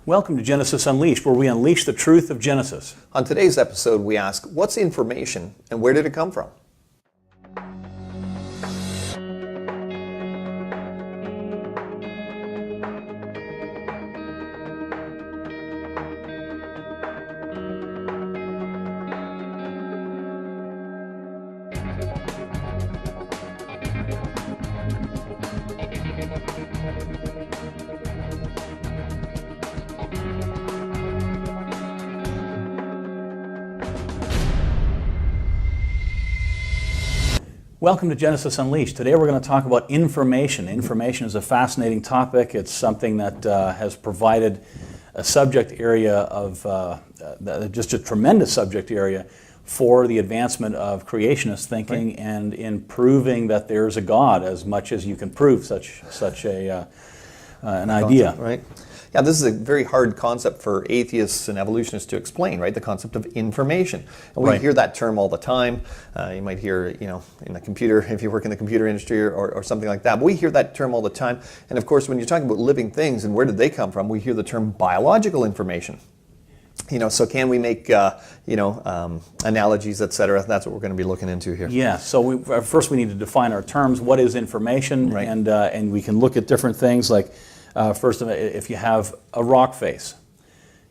Welcome to Genesis Unleashed, where we unleash the truth of Genesis. On today's episode, we ask, what's information and where did it come from? Welcome to Genesis Unleashed. Today we're going to talk about information. Information is a fascinating topic. It's something that has provided a subject area of, just a tremendous subject area for the advancement of creationist thinking and in proving that there's a God as much as you can prove such an idea. Right. Yeah, this is a very hard concept for atheists and evolutionists to explain, right? The concept of information. And we hear that term all the time. You might hear, in the computer, if you work in the computer industry or something like that. But we hear that term all the time. And of course, when you're talking about living things and where did they come from, we hear the term biological information. So can we make, analogies, etc.? That's what we're going to be looking into here. Yeah, so first we need to define our terms. What is information? Right. And we can look at different things like, first, if you have a rock face,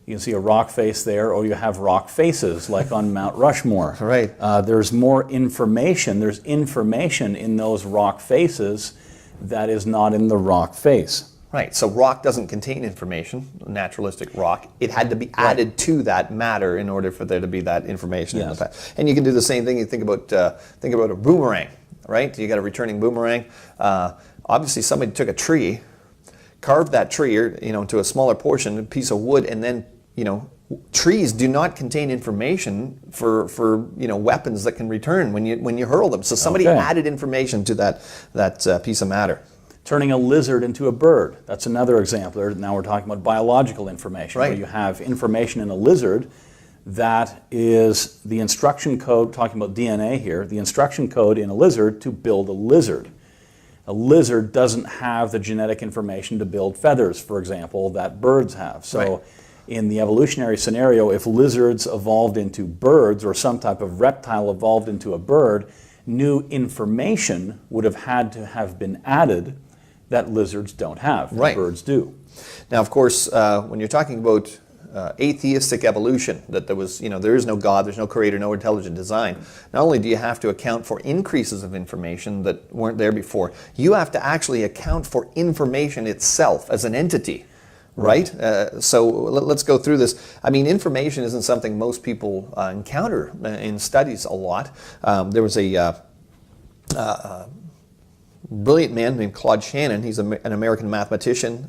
you can see a rock face there, or you have rock faces, like on Mount Rushmore. Right. There's more information. There's information in those rock faces that is not in the rock face. Right. So rock doesn't contain information, naturalistic rock. It had to be added to that matter in order for there to be that information in the past. And you can do the same thing. You think about a boomerang, right? You got a returning boomerang. Obviously, somebody took a tree, carved that tree, into a smaller portion, a piece of wood, and then, trees do not contain information for weapons that can return when you hurl them. So somebody added information to that piece of matter. Turning a lizard into a bird. That's another example. Now we're talking about biological information, where you have information in a lizard that is the instruction code, talking about DNA here, the instruction code in a lizard to build a lizard. A lizard doesn't have the genetic information to build feathers, for example, that birds have. So in the evolutionary scenario, if lizards evolved into birds or some type of reptile evolved into a bird, new information would have had to have been added that lizards don't have, that birds do. Now, of course, when you're talking about atheistic evolution, that there is no God, there's no creator, no intelligent design. Not only do you have to account for increases of information that weren't there before, you have to actually account for information itself as an entity, right? So let's go through this. I mean, information isn't something most people encounter in studies a lot. There was a brilliant man named Claude Shannon. He's an American mathematician,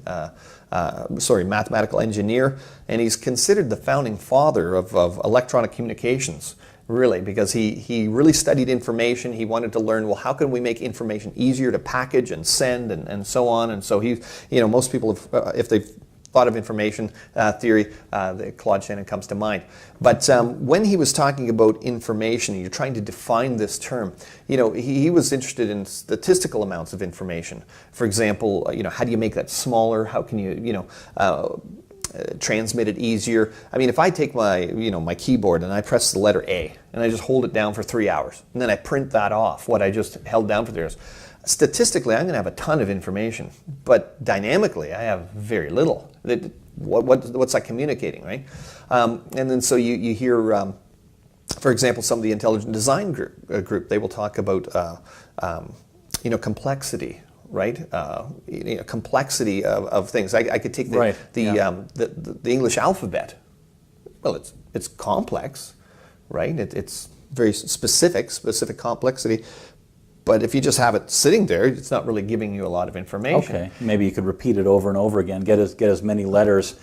mathematical engineer, and he's considered the founding father of electronic communications, really, because he really studied information. He wanted to learn, well, how can we make information easier to package and send and so on. And so most people, if they've thought of information theory, Claude Shannon comes to mind. But when he was talking about information, you're trying to define this term, he was interested in statistical amounts of information. For example, how do you make that smaller? How can you, transmit it easier? I mean, if I take my keyboard and I press the letter A and I just hold it down for 3 hours and then I print that off, what I just held down for 3 hours, statistically, I'm going to have a ton of information, but dynamically, I have very little. What's that communicating, right? And then so you hear, for example, some of the intelligent design group, they will talk about, complexity, right? Complexity of things. I could take the English alphabet. Well, it's complex, right? It's very specific complexity. But if you just have it sitting there, it's not really giving you a lot of information. Okay, maybe you could repeat it over and over again, get as many letters,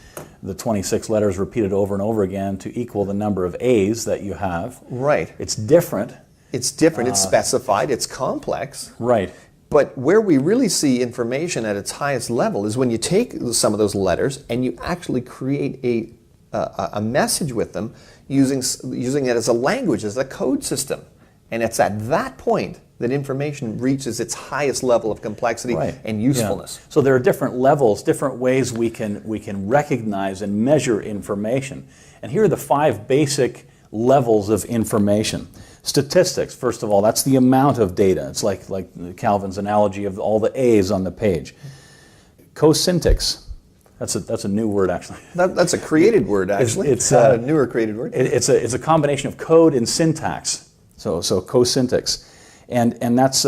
the 26 letters repeated over and over again to equal the number of A's that you have. Right. It's different. It's different, it's specified, it's complex. Right. But where we really see information at its highest level is when you take some of those letters and you actually create a message with them using it as a language, as a code system. And it's at that point that information reaches its highest level of complexity and usefulness. Yeah. So there are different levels, different ways we can recognize and measure information. And here are the 5 basic levels of information. Statistics, first of all, that's the amount of data. It's like Calvin's analogy of all the A's on the page. Cosyntax. That's a new word, actually. That's a created word, actually. It's a newer created word. It's a combination of code and syntax. So cosyntax, and that's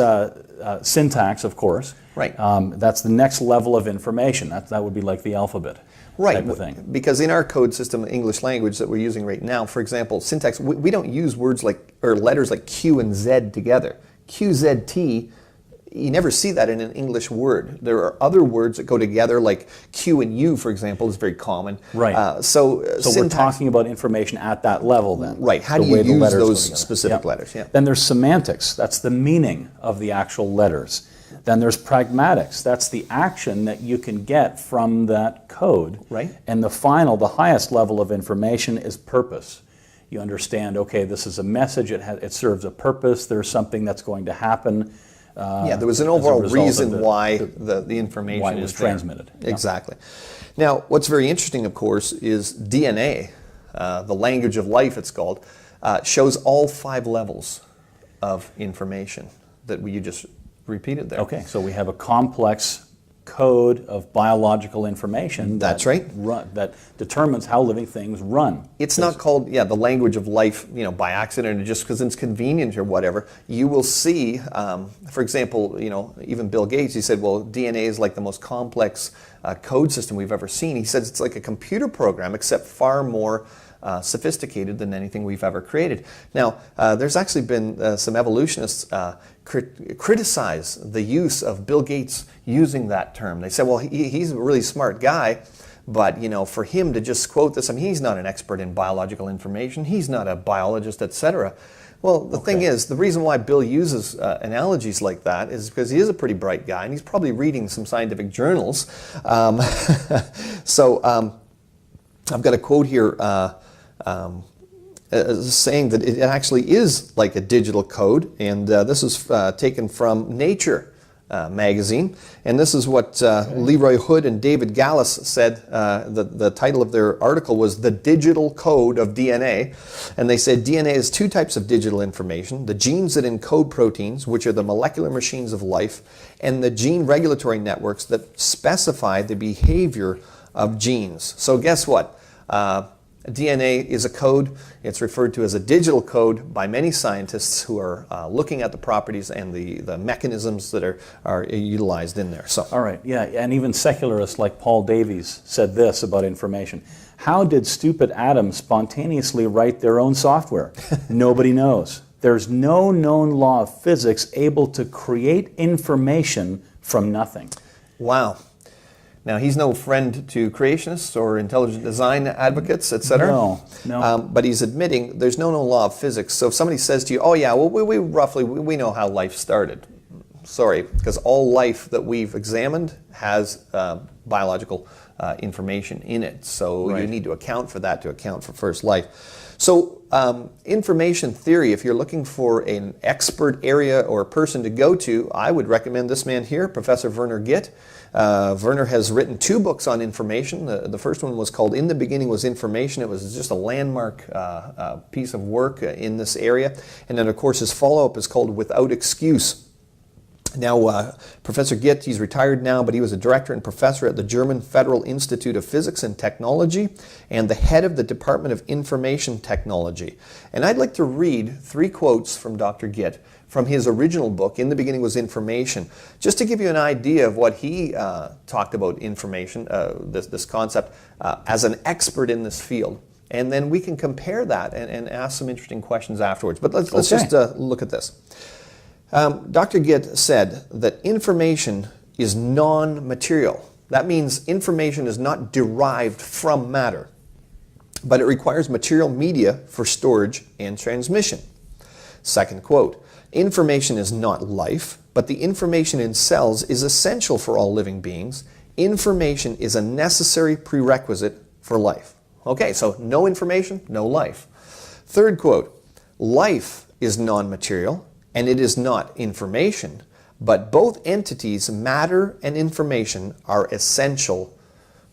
syntax, of course. Right. That's the next level of information. That would be like the alphabet. Right, type of thing. Because in our code system, the English language that we're using right now, for example, syntax, we don't use words or letters like Q and Z together. QZT, you never see that in an English word. There are other words that go together, like Q and U, for example, is very common. Right. So we're talking about information at that level then. Right. How do you use those specific letters? Yeah. Then there's semantics. That's the meaning of the actual letters. Then there's pragmatics. That's the action that you can get from that code. Right. And the highest level of information is purpose. You understand, okay, this is a message, it serves a purpose, there's something that's going to happen. There was an overall reason why the information was transmitted. Yeah. Exactly. Now, what's very interesting, of course, is DNA, the language of life it's called, shows all 5 levels of information that you just repeated there. Okay, so we have a complex code of biological information that determines how living things run. It's not called the language of life by accident or just because it's convenient or whatever. You will see, for example, even Bill Gates, he said, well, DNA is like the most complex code system we've ever seen. He says it's like a computer program except far more sophisticated than anything we've ever created. Now, there's actually been some evolutionists criticize the use of Bill Gates using that term. They said, well, he's a really smart guy, but for him to just quote this, I mean, he's not an expert in biological information, he's not a biologist, etc. Well, the thing is, the reason why Bill uses analogies like that is because he is a pretty bright guy, and he's probably reading some scientific journals. I've got a quote here saying that it actually is like a digital code, and this is taken from Nature magazine, and this is what Leroy Hood and David Gallus said. The title of their article was "The Digital Code of DNA," and they said DNA is 2 types of digital information: the genes that encode proteins, which are the molecular machines of life, and the gene regulatory networks that specify the behavior of genes. So guess what? DNA is a code. It's referred to as a digital code by many scientists who are looking at the properties and the mechanisms that are utilized in there. So, all right, yeah, and even secularists like Paul Davies said this about information. How did stupid atoms spontaneously write their own software? Nobody knows. There's no known law of physics able to create information from nothing. Wow. Now, he's no friend to creationists or intelligent design advocates, etc. No. But he's admitting there's no known law of physics. So if somebody says to you, oh yeah, well, we know how life started. Sorry, because all life that we've examined has biological information in it. So you need to account for that to account for first life. So information theory, if you're looking for an expert area or a person to go to, I would recommend this man here, Professor Werner Gitt. Werner has written 2 books on information. The first one was called In the Beginning Was Information. It was just a landmark piece of work in this area. And then, of course, his follow-up is called Without Excuse. Now, Professor Gitt, he's retired now, but he was a director and professor at the German Federal Institute of Physics and Technology and the head of the Department of Information Technology. And I'd like to read 3 quotes from Dr. Gitt from his original book, In the Beginning Was Information, just to give you an idea of what he talked about information, this concept, as an expert in this field. And then we can compare that and ask some interesting questions afterwards. But let's just look at this. Dr. Gitt said that information is non-material. That means information is not derived from matter, but it requires material media for storage and transmission. Second quote, information is not life, but the information in cells is essential for all living beings. Information is a necessary prerequisite for life. Okay, so no information, no life. Third quote, life is non-material. and it is not information. But both entities, matter and information, are essential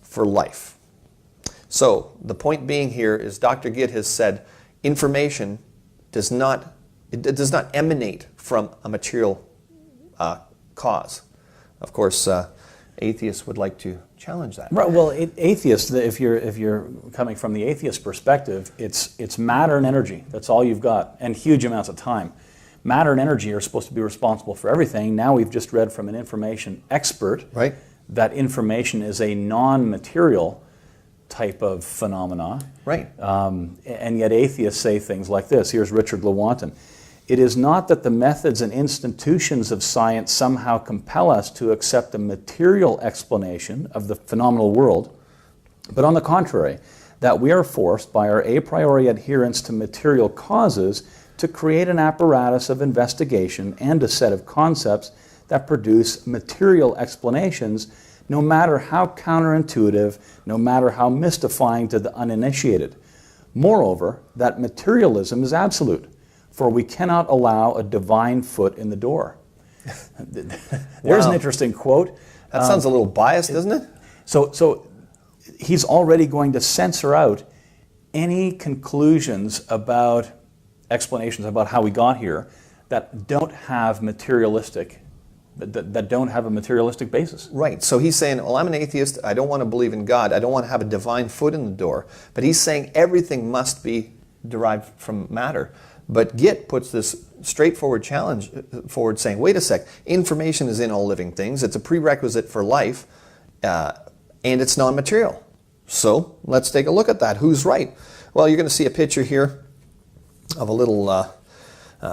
for life. So the point being here is Dr. Gitt has said information does not emanate from a material cause. Of course, atheists would like to challenge that. Right. Well, atheists, if you're coming from the atheist perspective, it's matter and energy. That's all you've got, and huge amounts of time. Matter and energy are supposed to be responsible for everything. Now we've just read from an information expert that information is a non-material type of phenomena. Right. And yet atheists say things like this. Here's Richard Lewontin. It is not that the methods and institutions of science somehow compel us to accept a material explanation of the phenomenal world, but on the contrary, that we are forced by our a priori adherence to material causes to create an apparatus of investigation and a set of concepts that produce material explanations, no matter how counterintuitive, no matter how mystifying to the uninitiated. Moreover, that materialism is absolute, for we cannot allow a divine foot in the door. There's an interesting quote. That sounds a little biased, doesn't it? So he's already going to censor out any conclusions about explanations about how we got here that don't have that don't have a materialistic basis. Right. So he's saying, well, I'm an atheist. I don't want to believe in God. I don't want to have a divine foot in the door. But he's saying everything must be derived from matter. But Gitt puts this straightforward challenge forward, saying, wait a sec, information is in all living things. It's a prerequisite for life, and it's non-material. So let's take a look at that. Who's right? Well, you're going to see a picture here of a little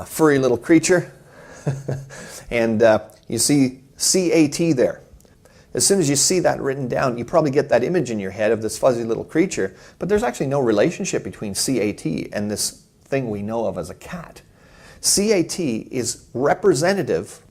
furry little creature. And you see CAT there. As soon as you see that written down, you probably get that image in your head of this fuzzy little creature, but there's actually no relationship between CAT and this thing we know of as a cat. CAT is representative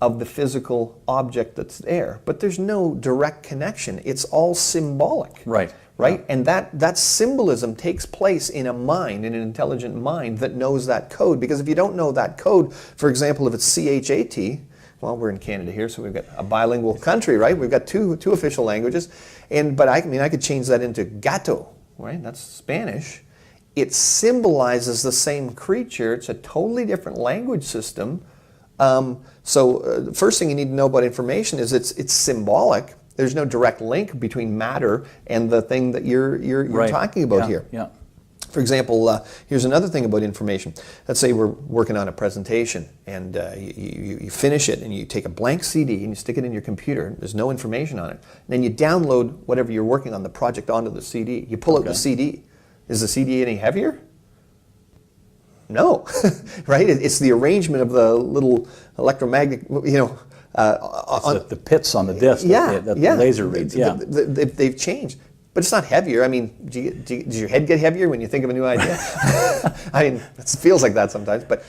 of the physical object that's there, but there's no direct connection. It's all symbolic. Right. Right? And that symbolism takes place in a mind, in an intelligent mind that knows that code. Because if you don't know that code, for example, if it's CHAT, well, we're in Canada here, so we've got a bilingual country, right? We've got two official languages. But I could change that into gato, right? That's Spanish. It symbolizes the same creature. It's a totally different language system. So first thing you need to know about information is it's symbolic. There's no direct link between matter and the thing that you're talking about here. Yeah. For example, here's another thing about information. Let's say we're working on a presentation, and you finish it, and you take a blank CD and you stick it in your computer. There's no information on it. And then you download whatever you're working on, the project, onto the CD. You pull out the CD. Is the CD any heavier? No, right? It's the arrangement of the little electromagnetic, the pits on the disc that the laser reads. They've changed. But it's not heavier. I mean, does your head get heavier when you think of a new idea? I mean, it feels like that sometimes. But,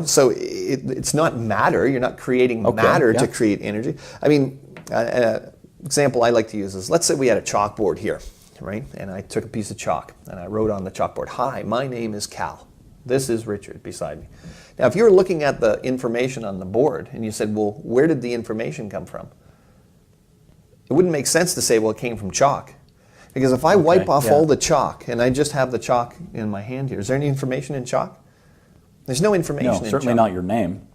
so it's not matter. You're not creating matter to create energy. I mean, an example I like to use is, let's say we had a chalkboard here, right? And I took a piece of chalk and I wrote on the chalkboard, "Hi, my name is Cal. This is Richard beside me." Now, if you were looking at the information on the board and you said, well, where did the information come from? It wouldn't make sense to say, well, it came from chalk. Because if I wipe off all the chalk and I just have the chalk in my hand here, is there any information in chalk? There's no information in chalk. No, certainly not your name.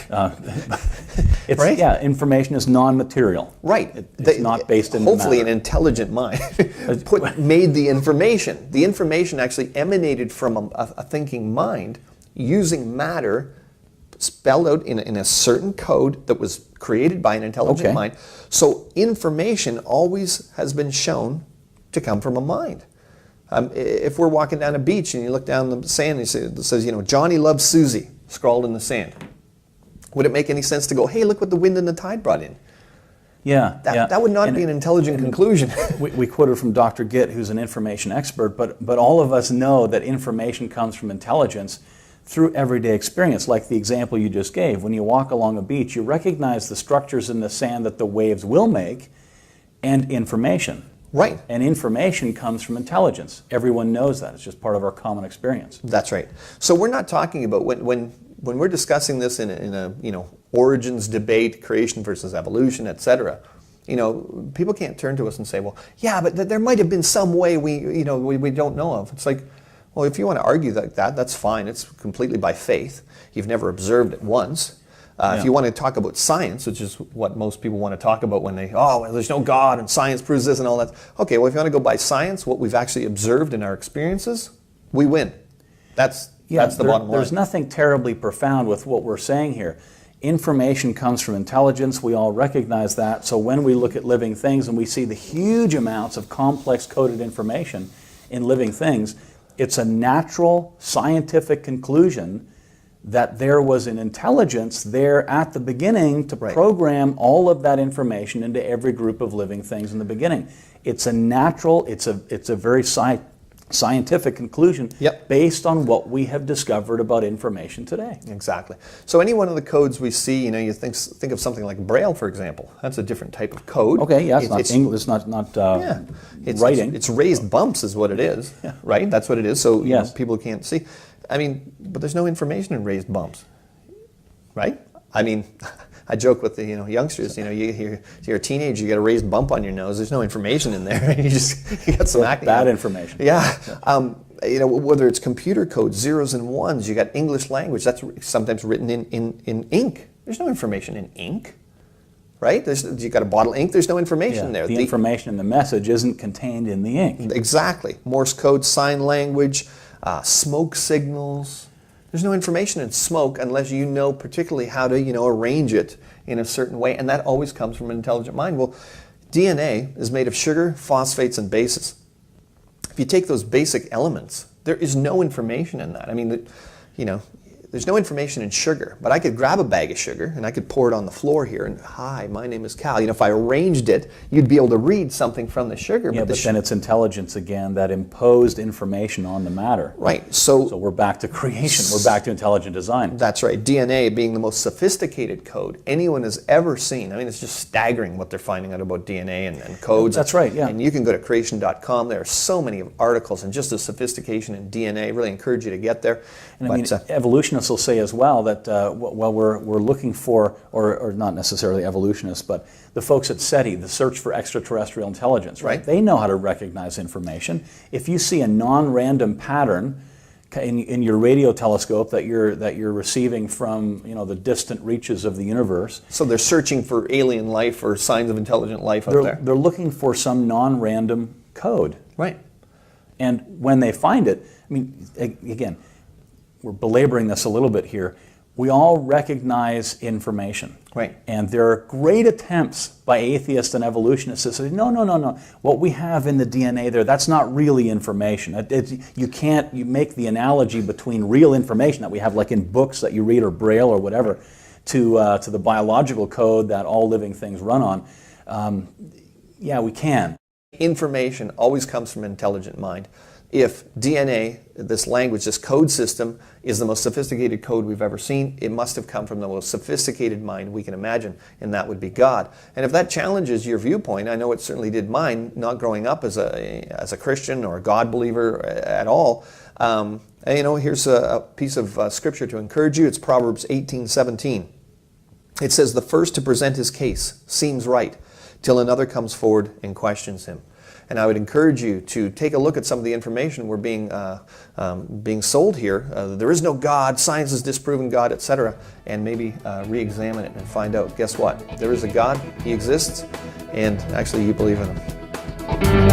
Right? Yeah, information is non-material. Right. It's not based in hopefully matter. An intelligent mind made the information. The information actually emanated from a thinking mind using matter spelled out in a certain code that was created by an intelligent mind. So information always has been shown to come from a mind. If we're walking down a beach and you look down the sand and it says, Johnny loves Susie, scrawled in the sand. Would it make any sense to go, hey, look what the wind and the tide brought in? That would not be an intelligent conclusion. we quoted from Dr. Gitt, who's an information expert, but all of us know that information comes from intelligence through everyday experience, like the example you just gave. When you walk along a beach, you recognize the structures in the sand that the waves will make, and information. Right. And information comes from intelligence. Everyone knows that. It's just part of our common experience. That's right. So we're not talking about when when we're discussing this in a origins debate, creation versus evolution, etc., people can't turn to us and say, well, yeah, but there might have been some way we don't know of. It's like, well, if you want to argue like that, that's fine. It's completely by faith. You've never observed it once. If you want to talk about science, which is what most people want to talk about when well, there's no God and science proves this and all that. Okay, well, if you want to go by science, what we've actually observed in our experiences, we win. That's the bottom line. There's nothing terribly profound with what we're saying here. Information comes from intelligence. We all recognize that. So when we look at living things and we see the huge amounts of complex coded information in living things, it's a natural scientific conclusion that there was an intelligence there at the beginning to program all of that information into every group of living things in the beginning. It's a natural, it's a very scientific conclusion based on what we have discovered about information today. Exactly. So any one of the codes we see, you think of something like Braille, for example. That's a different type of code. Okay, yeah, it's English, not writing. It's raised bumps is what it is, right? That's what it is, so people can't see. But there's no information in raised bumps, right? I joke with the youngsters. You're a teenager, you got a raised bump on your nose. There's no information in there. you got some acne. Bad information. Yeah. Whether it's computer code, zeros and ones, you got English language. That's sometimes written in ink. There's no information in ink, right? You got a bottle of ink. There's no information there. The information in the message isn't contained in the ink. Exactly. Morse code, sign language. Smoke signals. There's no information in smoke unless you know particularly how to, arrange it in a certain way, and that always comes from an intelligent mind. Well, DNA is made of sugar, phosphates, and bases. If you take those basic elements, there is no information in that. There's no information in sugar, but I could grab a bag of sugar and I could pour it on the floor here and, hi, my name is Cal. If I arranged it, you'd be able to read something from the sugar. Yeah, but then it's intelligence again that imposed information on the matter. Right. So we're back to creation. We're back to intelligent design. That's right. DNA being the most sophisticated code anyone has ever seen. It's just staggering what they're finding out about DNA and codes. That's right, yeah. And you can go to creation.com. There are so many articles and just the sophistication in DNA. I really encourage you to get there. And evolutionists will say as well that we're looking for, or not necessarily evolutionists, but the folks at SETI, the Search for Extraterrestrial Intelligence, right? They know how to recognize information. If you see a non-random pattern in your radio telescope that you're receiving from the distant reaches of the universe, so they're searching for alien life or signs of intelligent life out there. They're looking for some non-random code, right? And when they find it, again, we're belaboring this a little bit here. We all recognize information. Right. And there are great attempts by atheists and evolutionists to say, no. What we have in the DNA there, that's not really information. You make the analogy between real information that we have, like in books that you read or Braille or whatever, to the biological code that all living things run on. We can. Information always comes from an intelligent mind. If DNA, this language, this code system, is the most sophisticated code we've ever seen, it must have come from the most sophisticated mind we can imagine, and that would be God. And if that challenges your viewpoint, I know it certainly did mine, not growing up as a Christian or a God believer at all. Here's a piece of scripture to encourage you. It's Proverbs 18:17. It says, "The first to present his case seems right, till another comes forward and questions him." And I would encourage you to take a look at some of the information we're being sold here. There is no God, science has disproven God, etc. And maybe re-examine it and find out, guess what? There is a God, he exists, and actually you believe in him.